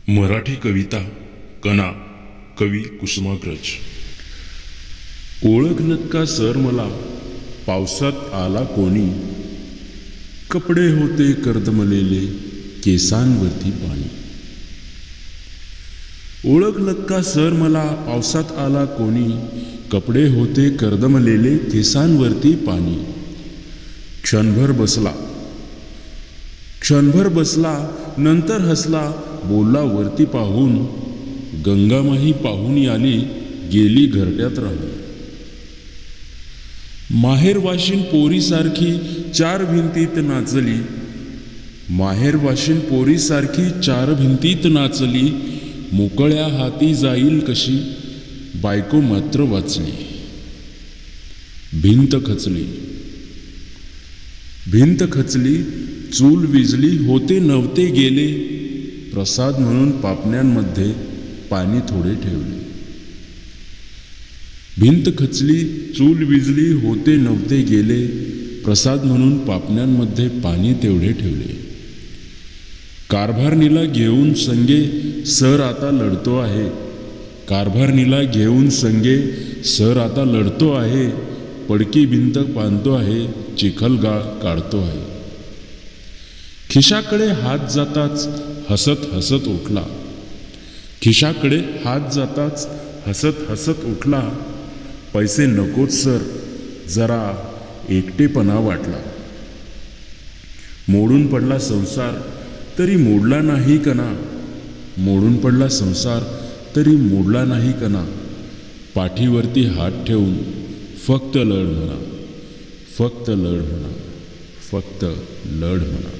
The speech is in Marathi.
मराठी कविता कणा कवी कुसुमाग्रज। ओळखलत का सर मला पावसात आला कोणी, कपडे होते कर्दमलेले केसांवरती पाणी। ओळखलत का सर मला पावसात आला कोणी, कपडे होते कर्दमलेले केसांवरती पाणी। क्षणभर बसला नंतर हसला, बोलला वरती पाहून, गंगामाही पाहून आली गेली घरट्यात राहून। माहेर वाशिन पोरीसारखी चार भिंतीत नाचली, माहेर वाशिन पोरीसारखी चार भिंतीत नाचली। मोकळ्या हाती जाईल कशी बायको मात्र वाचली। भिंत खचली चूल विजली होते नव्हते गेले, प्रसाद म्हणून पापण्यांमध्ये पाणी थोडे ठेवले। भिंत खचली चूल विजली होते नव्हते गेले, प्रसाद म्हणून पापण्यांमध्ये पाणी तेवढे ठेवले। कारभारणीला घेऊन संगे सर आता लढतो आहे, कारभारणीला घेऊन संगे सर आता लढतो आहे। पडकी भिंत बांधतो आहे, चिखलगाळ काढतो आहे। खिशाकडे हात जाताच हसत हसत उठला, खिशाकडे हात जाताच हसत हसत उठला। पैसे नकोच सर जरा एकटेपणा वाटला। मोडून पडला संसार तरी मोडला नाही कणा, मोडून पडला संसार तरी मोडला नाही कणा। पाठीवरती हात ठेवून फक्त लढ म्हणा, फक्त लढ म्हणा, फक्त लढ म्हणा।